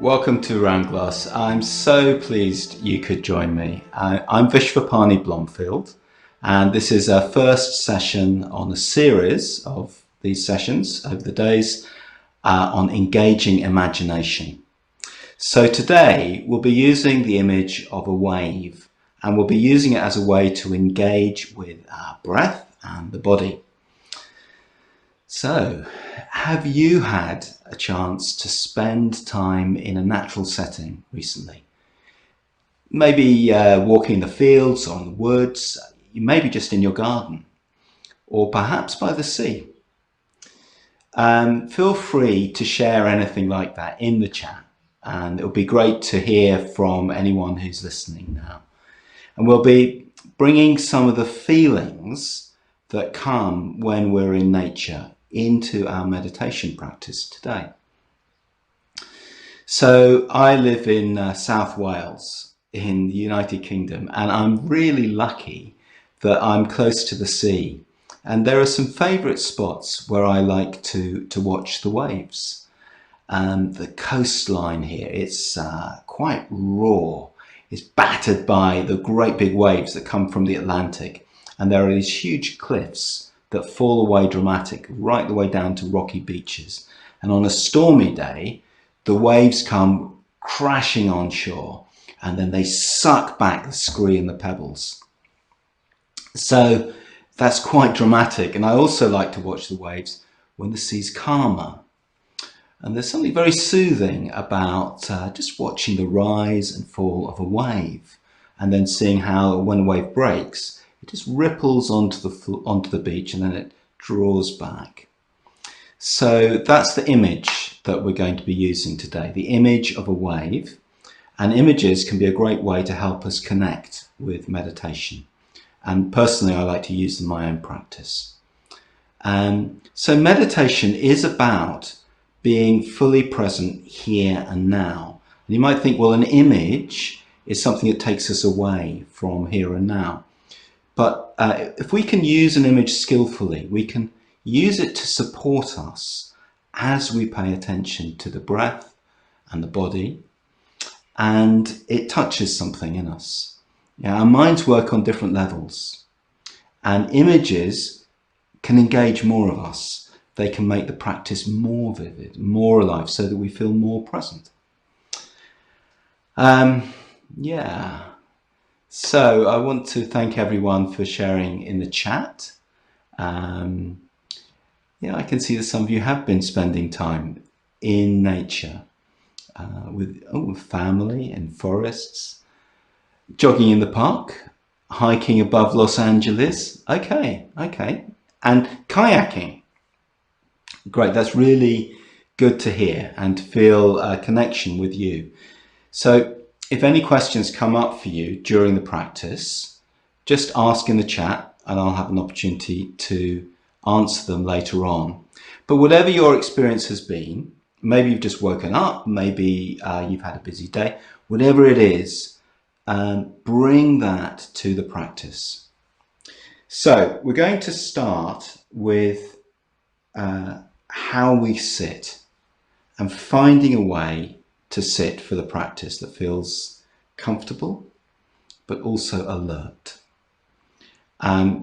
Welcome to Round Glass. I'm so pleased you could join me. I'm Vishvapani Blomfield, and this is our first session on a series of these sessions over the days on engaging imagination. So today we'll be using the image of a wave, and we'll be using it as a way to engage with our breath and the body. So, have you had a chance to spend time in a natural setting recently? Maybe walking in the fields or in the woods, maybe just in your garden, or perhaps by the sea. Feel free to share anything like that in the chat, and it'll be great to hear from anyone who's listening now. And we'll be bringing some of the feelings that come when we're in nature into our meditation practice today. So I live in South Wales in the United Kingdom, and I'm really lucky that I'm close to the sea, and there are some favourite spots where I like to watch the waves. The coastline here, it's quite raw. It's battered by the great big waves that come from the Atlantic, and there are these huge cliffs that fall away dramatic right the way down to rocky beaches. And on a stormy day, the waves come crashing on shore, and then they suck back the scree and the pebbles. So that's quite dramatic. And I also like to watch the waves when the sea's calmer. And there's something very soothing about just watching the rise and fall of a wave, and then seeing how when a wave breaks, it just ripples onto the beach and then it draws back. So that's the image that we're going to be using today, the image of a wave. And images can be a great way to help us connect with meditation. And personally, I like to use them in my own practice. So meditation is about being fully present here and now. And you might think, well, an image is something that takes us away from here and now. But if we can use an image skillfully, we can use it to support us as we pay attention to the breath and the body, and it touches something in us. Our minds work on different levels, and images can engage more of us. They can make the practice more vivid, more alive, so that we feel more present. So I want to thank everyone for sharing in the chat. I can see that some of you have been spending time in nature with family in forests, jogging in the park, hiking above Los Angeles. Okay. And kayaking. Great, that's really good to hear and to feel a connection with you. So if any questions come up for you during the practice, just ask in the chat and I'll have an opportunity to answer them later on. But whatever your experience has been, maybe you've just woken up, maybe you've had a busy day, whatever it is, bring that to the practice. So we're going to start with how we sit and finding a way to sit for the practice that feels comfortable but also alert.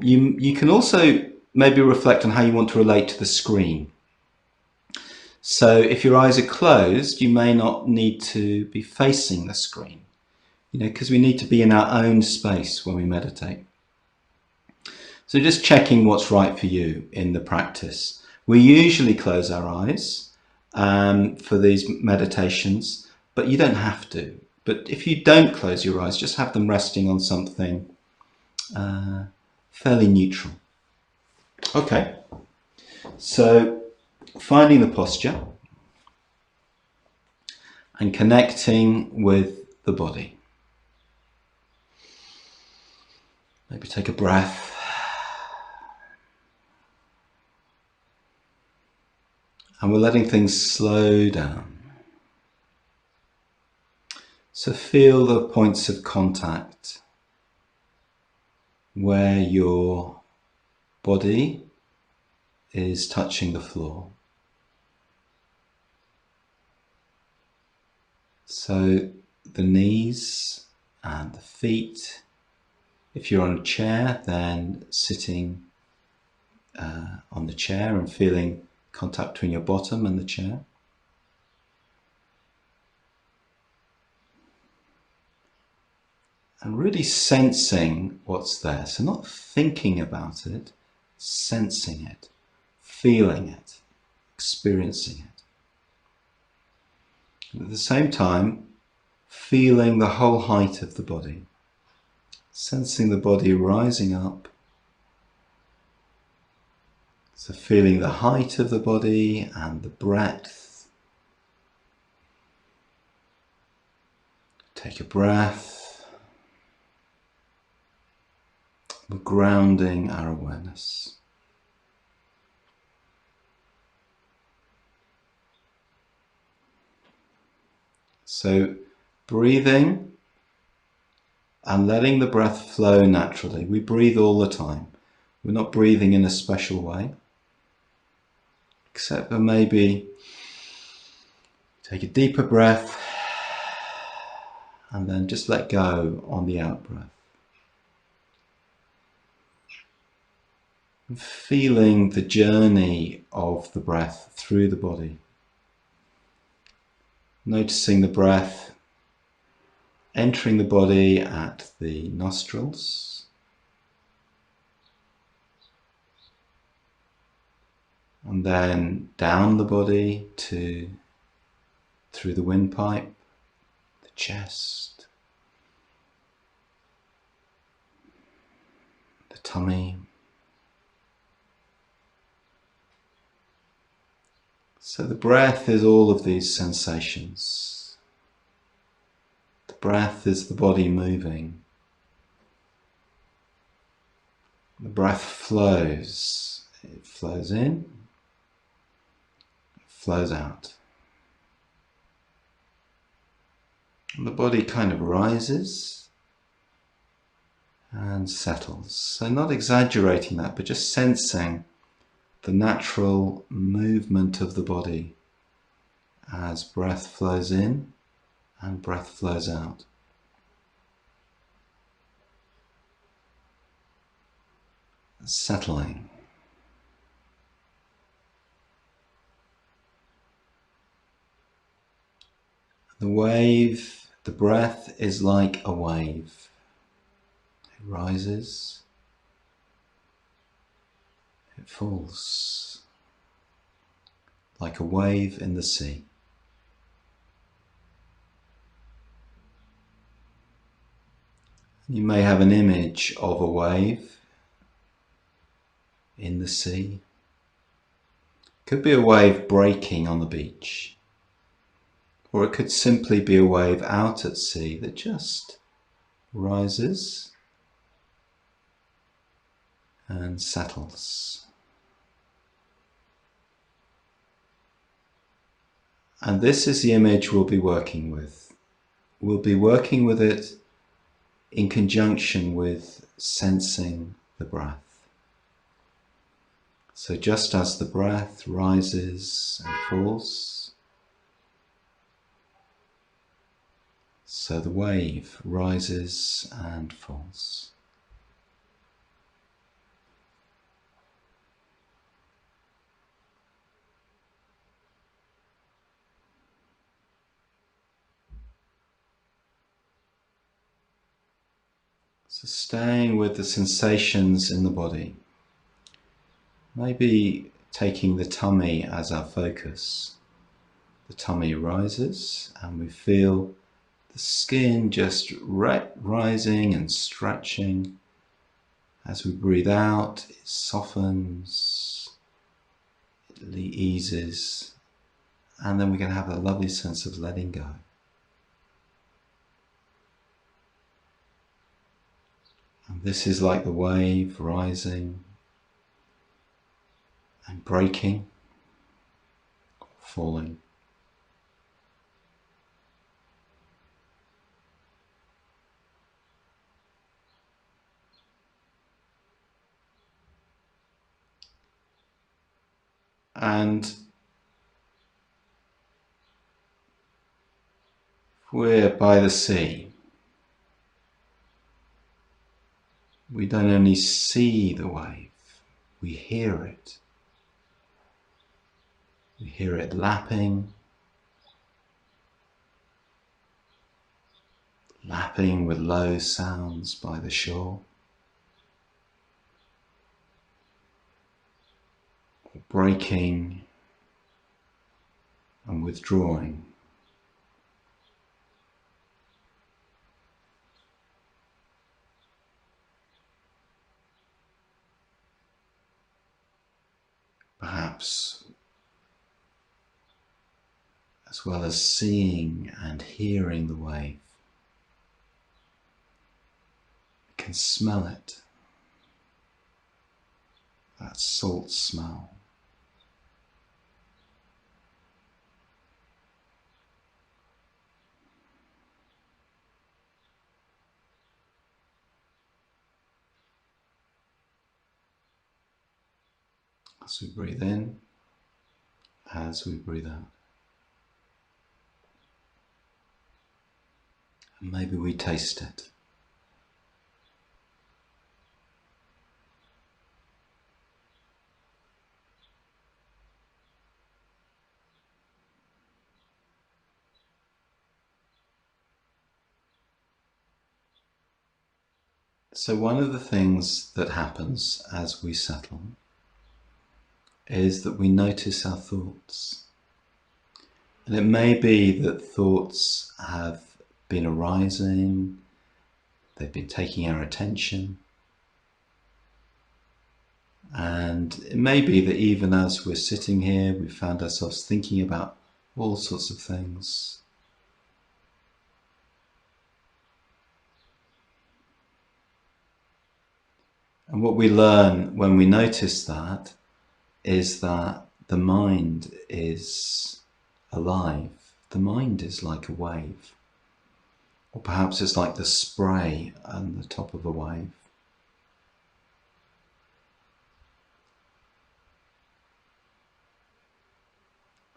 You can also maybe reflect on how you want to relate to the screen. So if your eyes are closed, you may not need to be facing the screen, because we need to be in our own space when we meditate. So just checking what's right for you in the practice. We usually close our eyes for these meditations, but you don't have to. But if you don't close your eyes, just have them resting on something fairly neutral. Okay, so finding the posture and connecting with the body. Maybe take a breath. And we're letting things slow down. So feel the points of contact where your body is touching the floor. So the knees and the feet. If you're on a chair, then sitting on the chair and feeling contact between your bottom and the chair. And really sensing what's there. So not thinking about it, sensing it, feeling it, experiencing it. And at the same time, feeling the whole height of the body. Sensing the body rising up. So feeling the height of the body and the breadth. Take a breath. We're grounding our awareness. So breathing and letting the breath flow naturally. We breathe all the time. We're not breathing in a special way, except for maybe take a deeper breath and then just let go on the out breath. Feeling the journey of the breath through the body. Noticing the breath entering the body at the nostrils. And then down the body through the windpipe, the chest, the tummy. So the breath is all of these sensations. The breath is the body moving. The breath flows. It flows in, it flows out. And the body kind of rises and settles. So not exaggerating that, but just sensing the natural movement of the body as breath flows in and breath flows out. Settling. The breath is like a wave. It rises, it falls, like a wave in the sea. You may have an image of a wave in the sea. Could be a wave breaking on the beach, or it could simply be a wave out at sea that just rises and settles. And this is the image we'll be working with. We'll be working with it in conjunction with sensing the breath. So just as the breath rises and falls, so the wave rises and falls. So staying with the sensations in the body. Maybe taking the tummy as our focus. The tummy rises and we feel the skin just rising and stretching. As we breathe out, it softens, it eases, and then we can have a lovely sense of letting go. And this is like the wave rising and breaking, falling. And we're by the sea, we don't only see the wave, we hear it. We hear it lapping with low sounds by the shore, breaking and withdrawing. Perhaps as well as seeing and hearing the wave, we can smell it, that salt smell. As we breathe in, as we breathe out. And maybe we taste it. So one of the things that happens as we settle is that we notice our thoughts. And it may be that thoughts have been arising, they've been taking our attention, and it may be that even as we're sitting here, we found ourselves thinking about all sorts of things. And what we learn when we notice that is that the mind is alive. The mind is like a wave. Or perhaps it's like the spray on the top of a wave.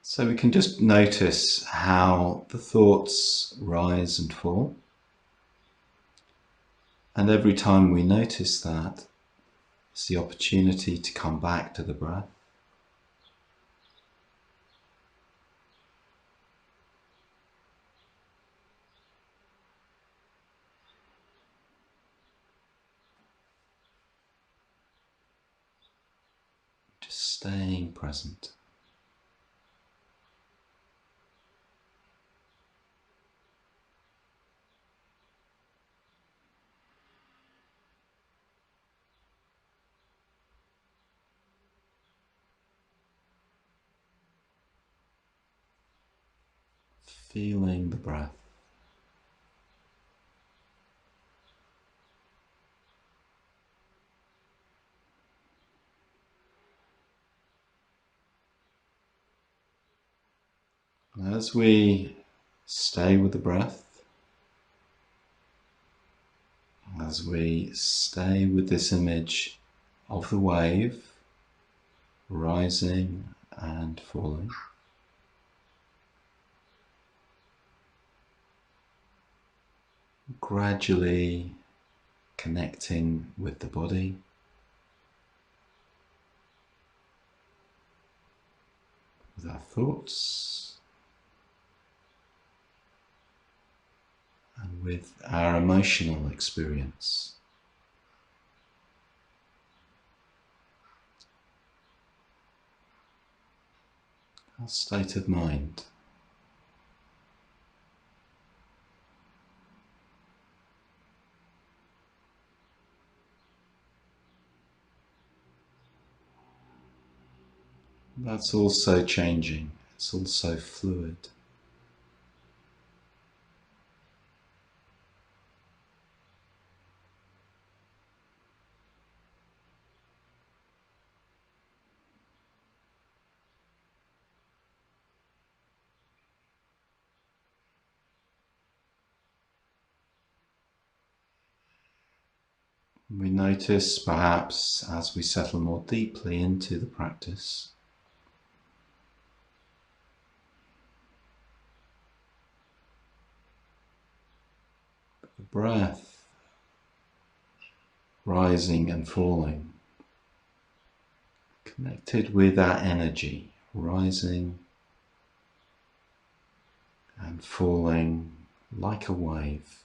So we can just notice how the thoughts rise and fall. And every time we notice that, it's the opportunity to come back to the breath. Just staying present. Feeling the breath. And as we stay with the breath, as we stay with this image of the wave rising and falling, gradually connecting with the body, with our thoughts, and with our emotional experience. Our state of mind. That's also changing, it's also fluid. We notice perhaps as we settle more deeply into the practice, The breath rising and falling, connected with that energy, rising and falling like a wave.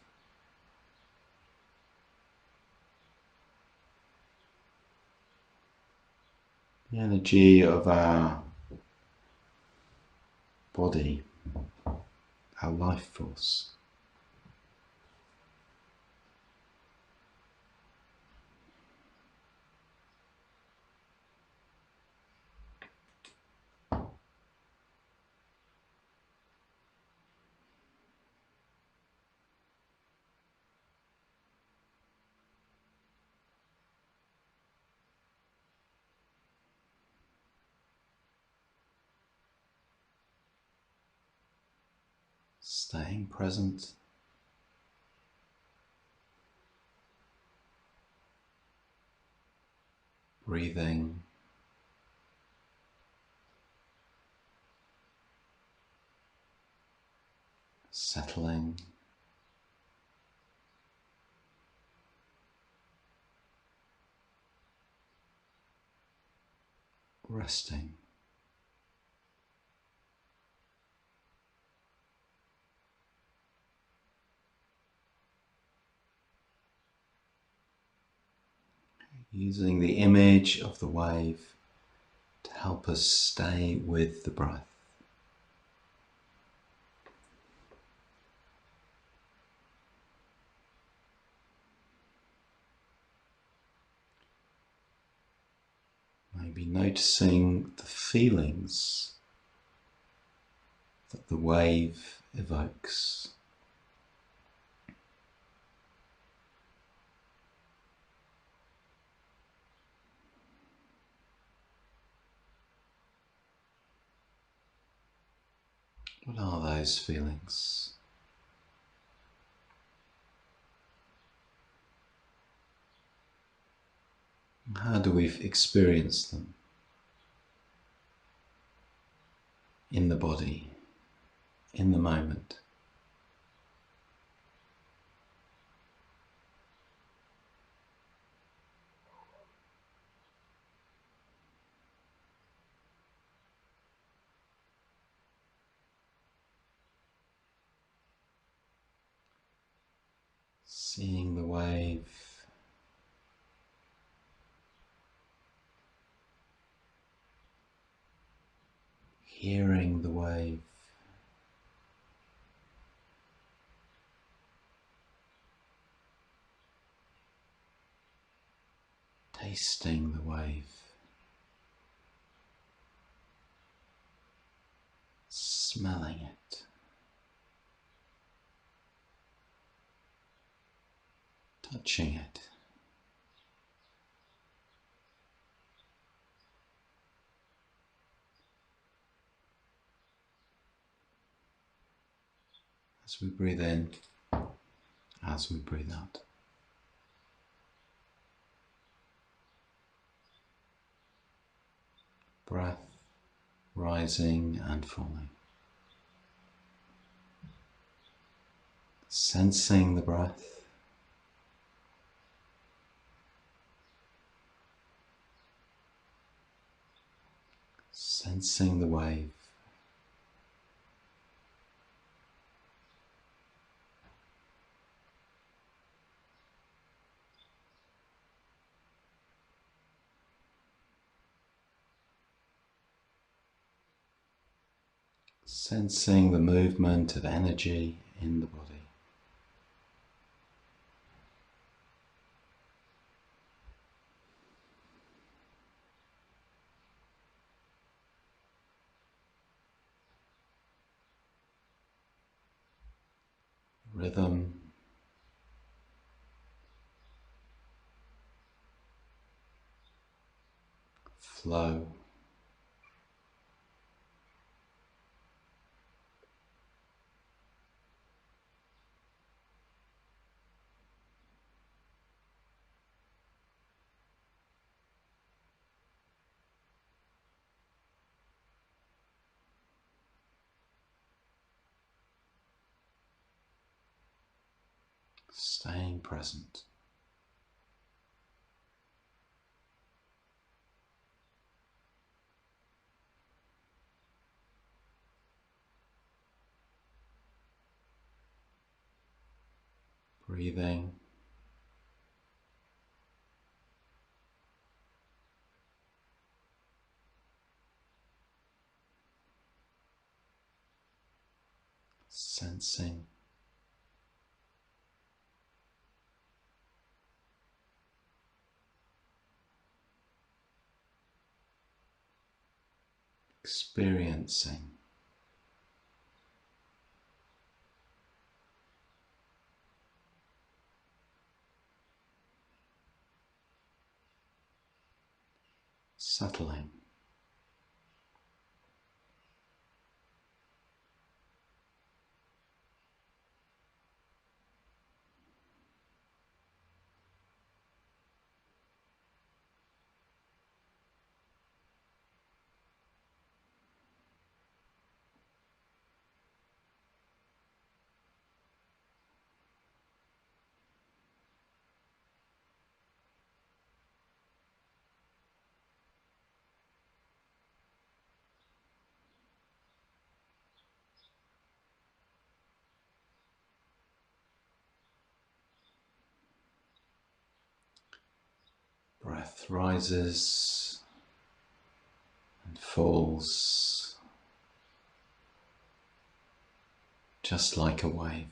The energy of our body, our life force. Staying present, breathing, settling, resting. Using the image of the wave to help us stay with the breath. Maybe noticing the feelings that the wave evokes. What are those feelings? How do we experience them in the body, in the moment? Seeing the wave, hearing the wave, tasting the wave, smelling it, touching it. As we breathe in, as we breathe out. Breath rising and falling. Sensing the breath. Sensing the wave. Sensing the movement of energy in the body. Rhythm, flow. Staying present. Breathing. Sensing. Experiencing. Settling. Breath rises and falls just like a wave.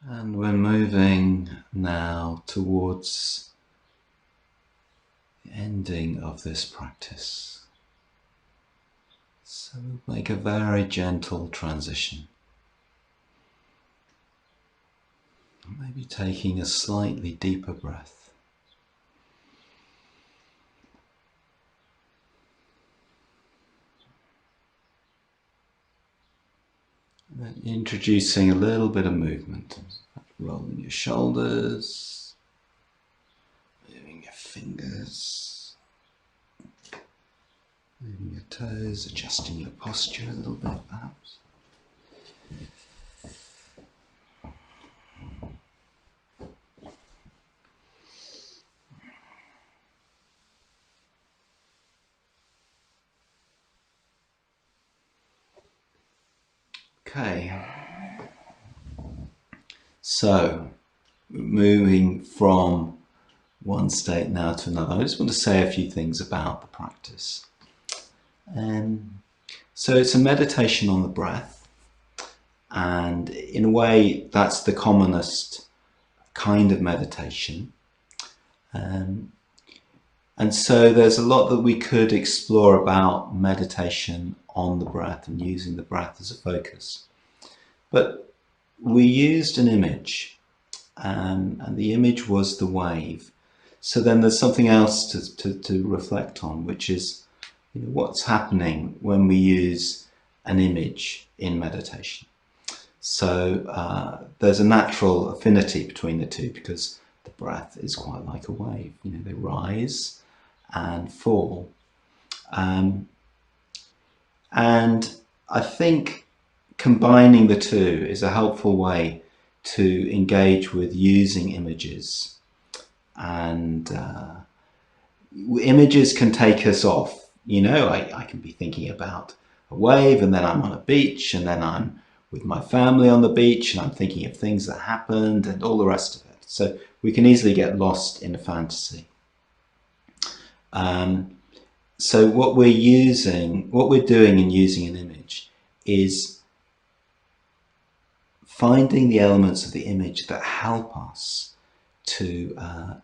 And we're moving now towards the ending of this practice. So we'll make a very gentle transition. Maybe taking a slightly deeper breath. And then introducing a little bit of movement. Rolling your shoulders, moving your fingers, moving your toes, adjusting your posture a little bit perhaps. Okay, so moving from one state now to another, I just want to say a few things about the practice. So it's a meditation on the breath, and in a way that's the commonest kind of meditation. And so there's a lot that we could explore about meditation on the breath and using the breath as a focus. But we used an image, and the image was the wave. So then there's something else to reflect on, which is, you know, what's happening when we use an image in meditation. So there's a natural affinity between the two because the breath is quite like a wave. You know, they rise and fall. And I think combining the two is a helpful way to engage with using images. And images can take us off. You know, I can be thinking about a wave, and then I'm on a beach, and then I'm with my family on the beach, and I'm thinking of things that happened and all the rest of it. So we can easily get lost in a fantasy. So what we're doing in using an image is finding the elements of the image that help us to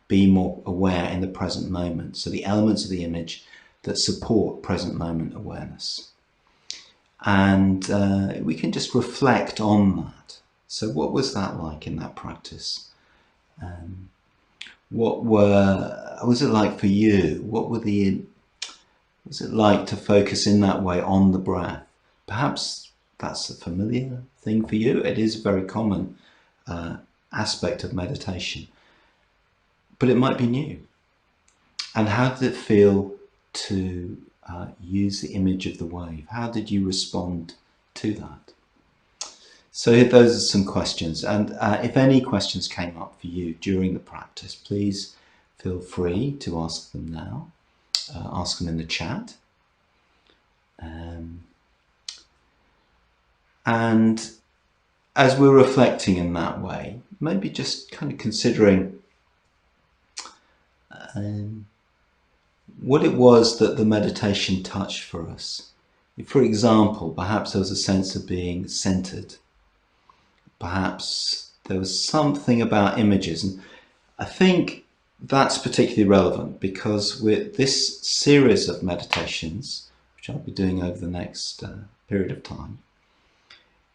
be more aware in the present moment. So the elements of the image that support present moment awareness. And we can just reflect on that. So what was that like in that practice? What was it like for you? Was it like to focus in that way on the breath? Perhaps that's a familiar thing for you. It is a very common aspect of meditation, but it might be new. And how did it feel to use the image of the wave? How did you respond to that? So those are some questions, and if any questions came up for you during the practice, please feel free to ask them now. Ask them in the chat. And as we're reflecting in that way, maybe just kind of considering what it was that the meditation touched for us. For example, perhaps there was a sense of being centered. Perhaps there was something about images. And I think that's particularly relevant because with this series of meditations, which I'll be doing over the next period of time,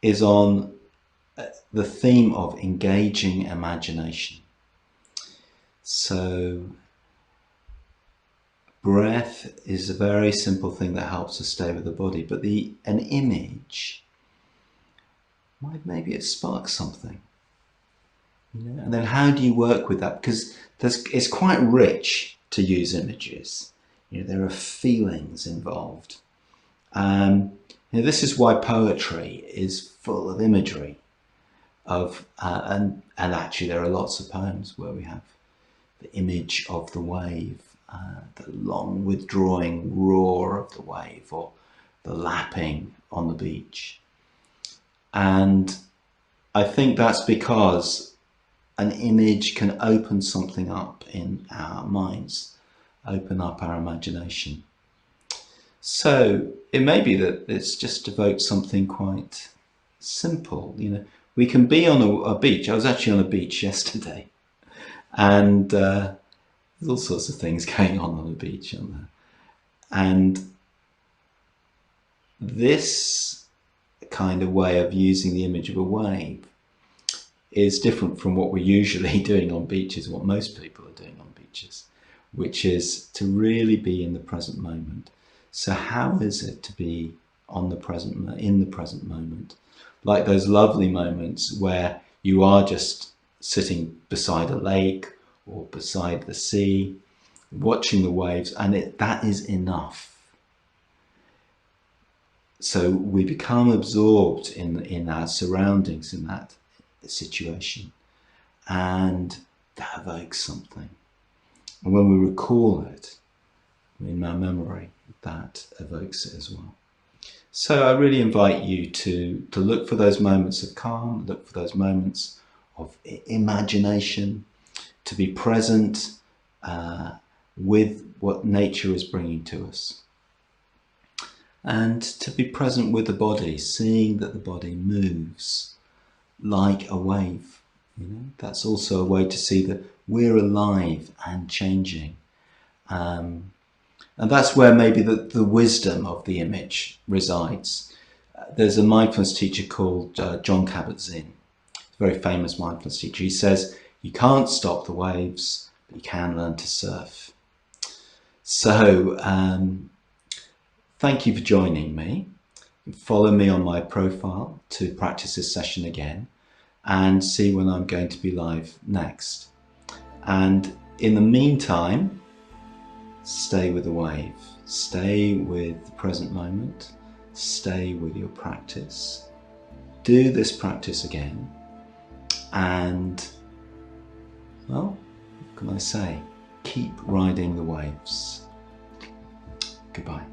is on the theme of engaging imagination. So breath is a very simple thing that helps us stay with the body, but an image, maybe it sparks something. And then how do you work with that? Because it's quite rich to use images. There are feelings involved. This is why poetry is full of imagery. And actually there are lots of poems where we have the image of the wave, the long withdrawing roar of the wave, or the lapping on the beach. And I think that's because an image can open something up in our minds, open up our imagination. So it may be that it's just evoked something quite simple. We can be on a beach. I was actually on a beach yesterday, and there's all sorts of things going on the beach, aren't there? And this kind of way of using the image of a wave is different from what we're usually doing on beaches, what most people are doing on beaches, which is to really be in the present moment. So how is it to be in the present moment? Like those lovely moments where you are just sitting beside a lake or beside the sea, watching the waves, and that is enough. So we become absorbed in our surroundings, in that situation, and that evokes something. And when we recall it in our memory, that evokes it as well. So I really invite you to look for those moments of calm, look for those moments of imagination, to be present with what nature is bringing to us. And to be present with the body, seeing that the body moves like a wave. That's also a way to see that we're alive and changing. And that's where maybe the wisdom of the image resides. There's a mindfulness teacher called John Kabat-Zinn, a very famous mindfulness teacher. He says, you can't stop the waves, but you can learn to surf. So thank you for joining me. Follow me on my profile to practice this session again and see when I'm going to be live next. And in the meantime, stay with the wave, stay with the present moment, stay with your practice. Do this practice again, and, well, what can I say? Keep riding the waves. Goodbye.